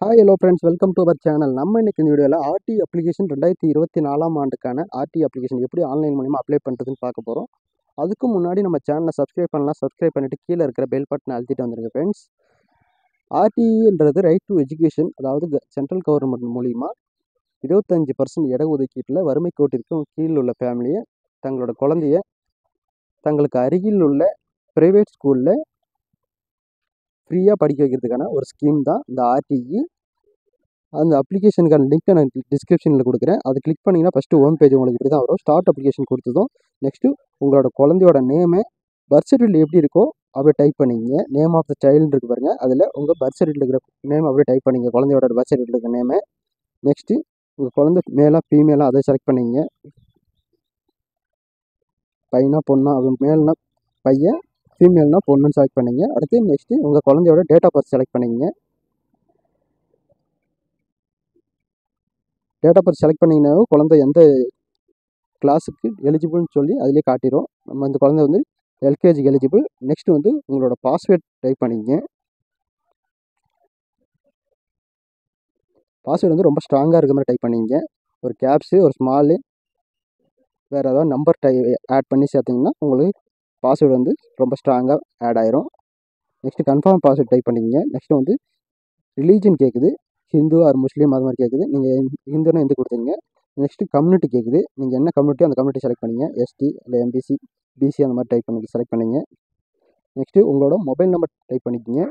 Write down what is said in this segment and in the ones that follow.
Hi hello friends, welcome to our channel. நம்ம இன்னைக்கு இந்த வீடியோவில் ஆர்டி அப்ளிகேஷன் 2024 ஆண்டுக்கான ஆர்டி அப்ளிகேஷன் எப்படி ஆன்லைன் மூலிமா அப்ளை பண்ணுறதுன்னு பார்க்க போகிறோம். அதுக்கு முன்னாடி நம்ம சேனலை சப்ஸ்கிரைப் பண்ணலாம். சப்ஸ்கிரைப் பண்ணிவிட்டு கீழே இருக்கிற பெல் பட்டனை அழுத்திட்டு வந்துருங்க ஃப்ரெண்ட்ஸ். ஆர்டின்றது ரைட் டு எஜுகேஷன், அதாவது சென்ட்ரல் கவர்மெண்ட் மூலிமா 25% இடஒதுக்கீட்டில் வறுமை கோட்டிற்கும் கீழ் உள்ள ஃபேமிலியை தங்களோட குழந்தைய தங்களுக்கு அருகில் உள்ள ப்ரைவேட் ஸ்கூலில் ஃப்ரீயாக படிக்க வைக்கிறதுக்கான ஒரு ஸ்கீம் தான் இந்த ஆர்டிஇ. அந்த அப்ளிகேஷனுக்கான லிங்க்கை நான் டிஸ்கிரிப்ஷனில் கொடுக்குறேன். அது கிளிக் பண்ணிங்கன்னா ஃபஸ்ட்டு ஹோம் பேஜ் உங்களுக்கு இப்படி தான் வரும். ஸ்டார்ட் அப்ளிகேஷன் கொடுத்ததும் நெக்ஸ்ட்டு உங்களோட குழந்தையோட நேமு, பர்த் சர்டிஃபிகேட் எப்படி இருக்கோ அப்படியே டைப் பண்ணிங்க. நேம் ஆஃப் த சைல்டு இருக்கு பாருங்கள், அதில் உங்கள் பர்த் சர்டிஃபிகேட் இருக்கிற நேம் அப்படியே டைப் பண்ணிங்க. குழந்தையோட பர்த் சர்டிஃபிகேட் இருக்கிற நேமு. நெக்ஸ்ட்டு உங்கள் குழந்தை மேலா ஃபீமேலாக அதை செலக்ட் பண்ணிங்க. பையனா பொண்ணா, அது மேல்னா பையன், ஃபீமேல்னா பொண்ணுன்னு செலக்ட் பண்ணிங்க. அடுத்து நெக்ஸ்ட்டு உங்கள் குழந்தையோட டேட் ஆஃப் பர்த் செலக்ட் பண்ணிங்க. டேட் ஆஃப் பர்த் செலக்ட் பண்ணிங்கனாலும் குழந்தை எந்த கிளாஸுக்கு எலிஜிபிள்னு சொல்லி அதிலே காட்டிடும். நம்ம இந்த குழந்தை வந்து எல்கேஜிக்கு எலிஜிபிள். நெக்ஸ்ட்டு வந்து உங்களோட பாஸ்வேர்ட் டைப் பண்ணிங்க. பாஸ்வேர்டு வந்து ரொம்ப ஸ்ட்ராங்காக இருக்கிற மாதிரி டைப் பண்ணிங்க. ஒரு கேப்ஸு, ஒரு ஸ்மாலு, வேறு ஏதாவது நம்பர் ஆட் பண்ணி சேர்த்திங்கன்னா உங்களுக்கு பாஸ்வேர்டு வந்து ரொம்ப ஸ்ட்ராங்காக ஆட் ஆயிரும். நெக்ஸ்ட்டு கன்ஃபார்ம் பாஸ்வேர்டு டைப் பண்ணிங்க. நெக்ஸ்ட்டு வந்து ரிலீஜன் கேட்குது, ஹிந்து ஆர் முஸ்லீம் அது மாதிரி கேட்குது. நீங்கள் ஹிந்துன்னா ஹிந்து கொடுத்துங்க. நெக்ஸ்ட்டு கம்யூனிட்டி கேட்குது, நீங்கள் என்ன கம்யூனிட்டியோ அந்த கம்யூனிட்டி செலக்ட் பண்ணிங்க. எஸ்டி இல்லை எம்பிசி, பிசி அந்த மாதிரி டைப் பண்ணி செலக்ட் பண்ணிங்க. நெக்ஸ்ட்டு உங்களோட மொபைல் நம்பர் டைப் பண்ணிக்கோங்க.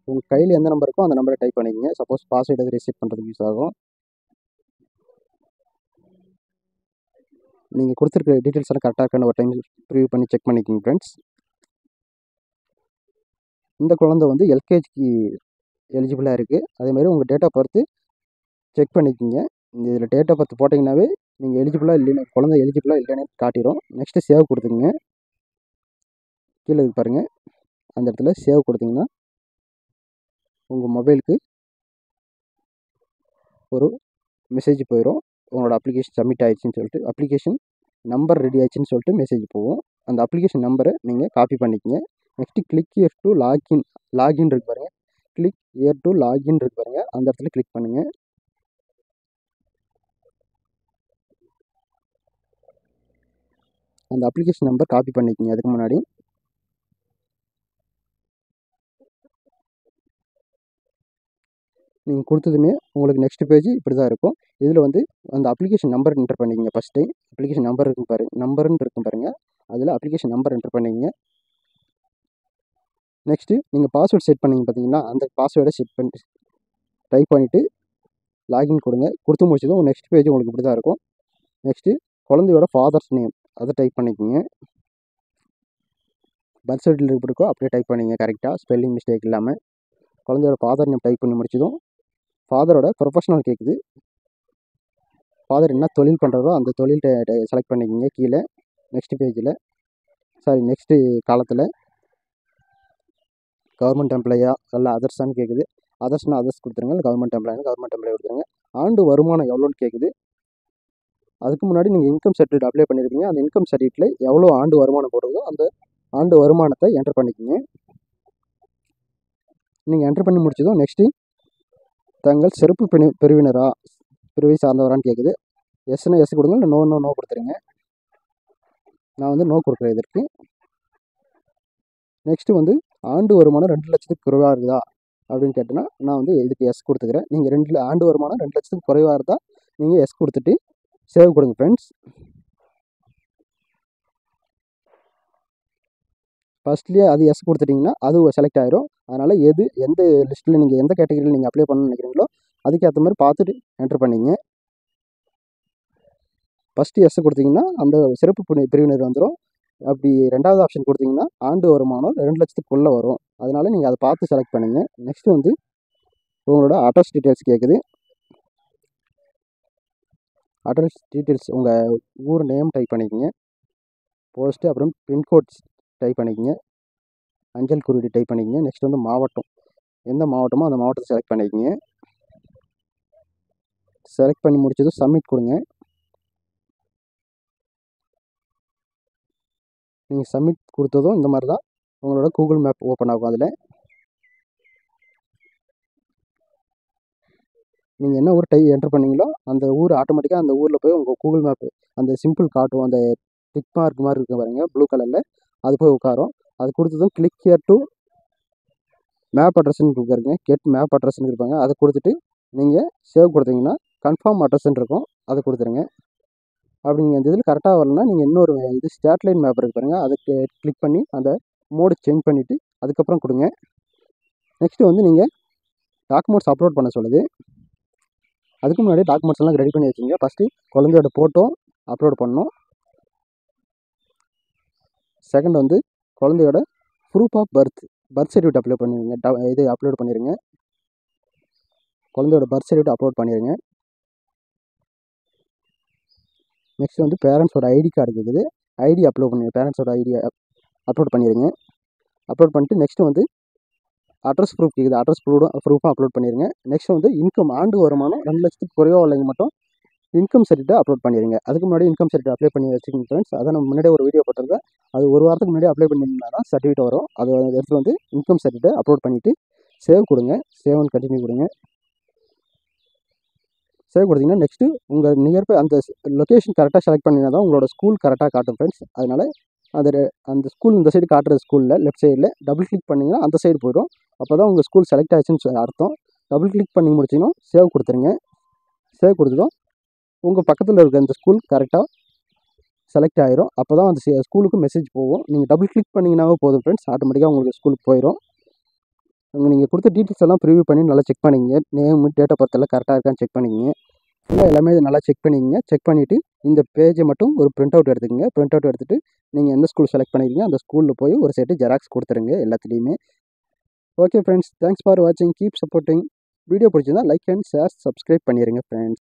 உங்கள் கையில் எந்த நம்பர் இருக்கோ அந்த நம்பரை டைப் பண்ணிக்கோங்க. சப்போஸ் பாஸ்வேர்டு எது ரீசெட் பண்ணுறதுக்கு யூஸ் ஆகும். நீங்கள் கொடுத்துருக்க டீட்டெயில்ஸ் எல்லாம் கரெக்டாக இருக்கான்னு ஒரு டைம் ப்ரிவ்யூ பண்ணி செக் பண்ணிக்கோங்க ஃப்ரெண்ட்ஸ். இந்த குழந்தை வந்து எல்கேஜிக்கு எலிஜிபிளாக இருக்குது. அதேமாதிரி உங்கள் டேட் ஆஃப் பர்த்து செக் பண்ணிக்கோங்க. இதில் டேட் ஆஃப் பர்த் போட்டிங்கனாவே நீங்கள் எலிஜிபிளாக இல்லைன்னு, குழந்தை எலிஜிபிளாக இல்லைன்னு காட்டிடும். நெக்ஸ்ட்டு சேவ் கொடுத்துங்க. கீழே இருக்கு பாருங்கள், அந்த இடத்துல சேவ் கொடுத்தீங்கன்னா உங்கள் மொபைலுக்கு ஒரு மெசேஜ் போயிடும். உங்களோட அப்ளிகேஷன் சப்மிட் ஆயிடுச்சுன்னு சொல்லிட்டு, அப்ளிகேஷன் நம்பர் ரெடி ஆயிடுச்சுன்னு சொல்லிட்டு மெசேஜ் போகும். அந்த அப்ளிகேஷன் நம்பரை நீங்கள் காப்பி பண்ணிக்கங்க. Next click here to login இருக்கு பாருங்கள், கிளிக் ஹியர் டு லாகின் இருக்கு பாருங்கள், அந்த இடத்துல கிளிக் பண்ணுங்கள். அந்த அப்ளிகேஷன் நம்பர் காப்பி பண்ணிக்கங்க. அதுக்கு முன்னாடி நீங்கள் கொடுத்ததுமே உங்களுக்கு நெக்ஸ்ட் பேஜ் இப்படி தான் இருக்கும். இதில் வந்து அந்த அப்ளிகேஷன் நம்பர் என்டர் பண்ணிக்கங்க. ஃபஸ்ட்டு அப்ளிகேஷன் நம்பர் இருக்கும் நம்பருன்னு இருக்கும் பாருங்கள், அதில் அப்ளிகேஷன் நம்பர் என்டர் பண்ணிக்கங்க. நெக்ஸ்ட்டு நீங்கள் பாஸ்வேர்டு செட் பண்ணிங்க பார்த்தீங்கன்னா, அந்த பாஸ்வேர்டை செட் பண்ணி டைப் பண்ணிவிட்டு லாகின் கொடுங்க. கொடுத்து முடிச்சதும் நெக்ஸ்ட் பேஜ் உங்களுக்கு இப்படி தான் இருக்கும். நெக்ஸ்ட்டு குழந்தையோட ஃபாதர்ஸ் நேம் அதை டைப் பண்ணிக்கோங்க. பர்த் சர்டிஃபிகேட் எப்படி இருக்கோ அப்படியே டைப் பண்ணிங்க கரெக்டாக, ஸ்பெல்லிங் மிஸ்டேக் இல்லாமல். குழந்தையோட ஃபாதர் நேம் டைப் பண்ணி முடிச்சதும் ஃபாதரோட ப்ரொஃபஷனல் கேட்குது. ஃபாதர் என்ன தொழில் பண்ணுறதோ அந்த தொழில் செலக்ட் பண்ணிக்கோங்க கீழே நெக்ஸ்ட் பேஜில். நெக்ஸ்ட்டு காலத்தில் கவர்மெண்ட் எம்ப்ளாயா இல்லை அதர்ஸான்னு கேட்குது. அதர்ஸ்னால் அதர்ஸ் கொடுத்துருங்க, இல்லை கவர்மெண்ட் எம்ப்ளாய்னா கவர்மெண்ட் எம்ப்ளாய் கொடுத்துருங்க. ஆண்டு வருமானம் எவ்வளோன்னு கேட்குது. அதுக்கு முன்னாடி நீங்கள் இன்கம் சர்டிஃபிகேட் அப்ளை பண்ணியிருக்கீங்க. அந்த இன்கம் சர்டிஃபிகேட்டில் எவ்வளோ ஆண்டு வருமானம் போடுறதோ அந்த ஆண்டு வருமானத்தை என்டர் பண்ணிக்கோங்க. நீங்கள் என்டர் பண்ணி முடிச்சதும் நெக்ஸ்ட்டு தங்கள் சிறப்பு பிரிவை சார்ந்தவரான்னு கேட்குது. எஸ்னா எஸ் கொடுங்க, இல்லை நோ கொடுத்துருங்க. நான் வந்து நோ கொடுக்குறேன் இதற்கு. நெக்ஸ்ட்டு வந்து ஆண்டு வருமானம் 2 லட்சத்துக்கு குறைவாக இருக்குதா அப்படின்னு கேட்டேன்னா நான் வந்து இதுக்கு எஸ் கொடுத்துக்கிறேன். நீங்கள் ஆண்டு வருமானம் 2 லட்சத்துக்கு குறைவாக இருந்தால் நீங்கள் எஸ் கொடுத்துட்டு சேவ் கொடுங்க ஃப்ரெண்ட்ஸ். ஃபஸ்ட்லேயே அது எஸ் கொடுத்துட்டிங்கன்னா அது செலக்ட் ஆயிரும். அதனால் எந்த லிஸ்ட்டில் நீங்கள் எந்த கேட்டகரியில் நீங்கள் அப்ளை பண்ணணும்னு நினைக்கிறீங்களோ அதுக்கேற்ற மாதிரி பார்த்துட்டு என்டர் பண்ணிங்க. ஃபஸ்ட்டு எஸ் கொடுத்தீங்கன்னா அந்த சிறப்பு பிரிவினர் வந்துடும். அப்படி ரெண்டாவது ஆப்ஷன் கொடுத்தீங்கன்னா ஆண்டு வருமானம் 2 லட்சத்துக்குள்ளே வரும். அதனால் நீங்கள் அதை பார்த்து செலக்ட் பண்ணுங்கள். நெக்ஸ்ட்டு வந்து உங்களோட அட்ரஸ் டீட்டெயில்ஸ் கேட்குது. அட்ரஸ் டீட்டெயில்ஸ் உங்கள் ஊர் நேம் டைப் பண்ணிக்கோங்க. போஸ்ட்டு, அப்புறம் பின்கோட்ஸ் டைப் பண்ணிக்கோங்க. அஞ்சல் குறியீடு டைப் பண்ணிக்கோங்க. நெக்ஸ்ட் வந்து மாவட்டம், எந்த மாவட்டமோ அந்த மாவட்டத்தை செலக்ட் பண்ணிக்கோங்க. செலக்ட் பண்ணி முடிச்சதும் சப்மிட் கொடுங்க. நீங்கள் சப்மிட் கொடுத்ததும் இந்த மாதிரி தான் உங்களோட கூகுள் மேப் ஓப்பன் ஆகும். அதில் நீங்கள் என்ன ஊர் என்டர் பண்ணீங்களோ அந்த ஊர் ஆட்டோமேட்டிக்காக அந்த ஊரில் போய் உங்கள் கூகுள் மேப் அந்த சிம்பிள் காட்டும். அந்த டிக் மார்க் மாதிரி இருக்கு பாருங்க ப்ளூ கலரில், அது போய் உட்காரும். அது கொடுத்ததும் கிளிக் ஹியர் டு மேப் அட்ரஸ்ன்னு கொடுக்குறீங்க, கெட் மேப் அட்ரஸ்ன்னு இருப்பாங்க. அதை கொடுத்துட்டு நீங்கள் சேவ் கொடுத்தீங்கன்னா கன்ஃபார்ம் அட்ரஸ்ன்னு இருக்கும், அதை கொடுத்துருங்க. அப்படி நீங்கள் இந்த இதில் கரெக்டாக வரலன்னா நீங்கள் இன்னொரு இது ஸ்டேட்லைன் மேப் இருக்கு பாருங்கள், அதை கிளிக் பண்ணி அந்த மோடு சேஞ்ச் பண்ணிவிட்டு அதுக்கப்புறம் கொடுங்க. நெக்ஸ்ட்டு வந்து நீங்கள் டாக்குமெண்ட்ஸ் அப்லோட் பண்ண சொல்லுது. அதுக்கு முன்னாடி டாக்குமெண்ட்ஸ் எல்லாம் ரெடி பண்ணி வச்சுங்க. ஃபஸ்ட்டு குழந்தையோட ஃபோட்டோ அப்லோட் பண்ணணும். செகண்ட் வந்து குழந்தையோட proof of birth certificate upload பண்ணிடுங்க. இது அப்லோட் பண்ணிடுங்க. குழந்தையோட பர்த் சர்டிஃபிகேட் அப்லோட் பண்ணிடுங்க. நெக்ஸ்ட் வந்து பேரண்ட்ஸோட ஐடி கார்டு இருக்குது, ஐடி அப்லோட் பண்ணி பேரண்ட்ஸோட ஐடி அப்லோட் பண்ணிடுங்க. அப்லோட் பண்ணிட்டு நெக்ஸ்ட் வந்து அட்ரஸ் ப்ரூஃப் இருக்குது, அட்ரஸ் ப்ரூஃபும் அப்லோட் பண்ணிடுங்க. நெக்ஸ்ட் வந்து இன்கம் ஆண்டு வருமானம் 2 லட்சத்துக்கு குறைவாக உள்ளவங்க மட்டும் இன்கம் சர்டிஃபிகேட் அப்லோட் பண்ணிடுங்க. அதுக்கு முன்னாடி இன்கம் சர்டிஃபிகேட் அப்ளை பண்ணி வச்சுக்கோங்க ஃப்ரெண்ட்ஸ். அதை நம்ம முன்னாடியே ஒரு வீடியோ போட்டிருக்கேன், அது ஒரு வாரத்துக்கு முன்னாடி அப்ளை பண்ணிங்கன்னா தான் சர்டிஃபிகேட் வரும். அதை எடுத்து வந்து இன்கம் சர்டிஃபிகேட் அப்லோட் பண்ணிவிட்டு சேவ் கொடுங்க. சேவ் அண்ட் கண்டினியூ கொடுங்க. சேவ் கொடுத்தீங்கன்னா நெக்ஸ்ட்டு உங்கள் நியர்பை அந்த லொக்கேஷன் கரெக்டாக செலக்ட் பண்ணிங்கன்னா தான் உங்களோட ஸ்கூல் கரெக்டாக காட்டும் ஃப்ரெண்ட்ஸ். அதனால் அந்த ஸ்கூல் இந்த சைடு காட்டுற ஸ்கூலில் லெஃப்ட் சைடில் டபுள் கிளிக் பண்ணிங்கன்னா அந்த சைடு போய்டும். அப்போ தான் உங்கள் ஸ்கூல் செலக்ட் ஆச்சுன்னு அர்த்தம். டபுள் கிளிக் பண்ணி முடிச்சிங்கன்னா சேவ் கொடுத்துருங்க. சேவ் கொடுத்துட்டோம், உங்கள் பக்கத்தில் இருக்க அந்த ஸ்கூல் கரெக்டாக செலக்ட் ஆயிரும். அப்போ தான் அந்த ஸ்கூலுக்கு மெசேஜ் போகும். நீங்கள் டபுள் கிளிக் பண்ணிங்கனாவே போதும் ஃப்ரெண்ட்ஸ், ஆட்டோமேட்டிக்காக உங்களுக்கு ஸ்கூலுக்கு போயிடும். நீங்கள் கொடுத்த டீட்டெயில்ஸ் எல்லாம் ப்ரிவியூ பண்ணி நல்லா செக் பண்ணிக்கிங்க. நேம் டேட் ஆஃப் பர்த் எல்லாம் கரெக்டாக இருக்கான்னு செக் பண்ணிக்கிங்க. எல்லாமே நல்லா செக் பண்ணிக்கிங்க. செக் பண்ணிவிட்டு இந்த பேஜை மட்டும் ஒரு பிரிண்ட் அவுட் எடுத்துக்கங்க. பிரிண்ட் அவுட் எடுத்துகிட்டு நீங்கள் எந்த ஸ்கூல் செலக்ட் பண்ணிக்கிறீங்க அந்த ஸ்கூலில் போய் ஒரு செட்டு ஜெராக்ஸ் கொடுத்துருங்க எல்லாத்துலேயுமே. ஓகே ஃப்ரெண்ட்ஸ், தேங்க்ஸ் ஃபார் வாட்சிங், கீப் சப்போர்ட்டிங். வீடியோ பிடிச்சிருந்தா லைக் அண்ட் ஷேர், சப்ஸ்கிரைப் பண்ணிடுங்க ஃப்ரெண்ட்ஸ்.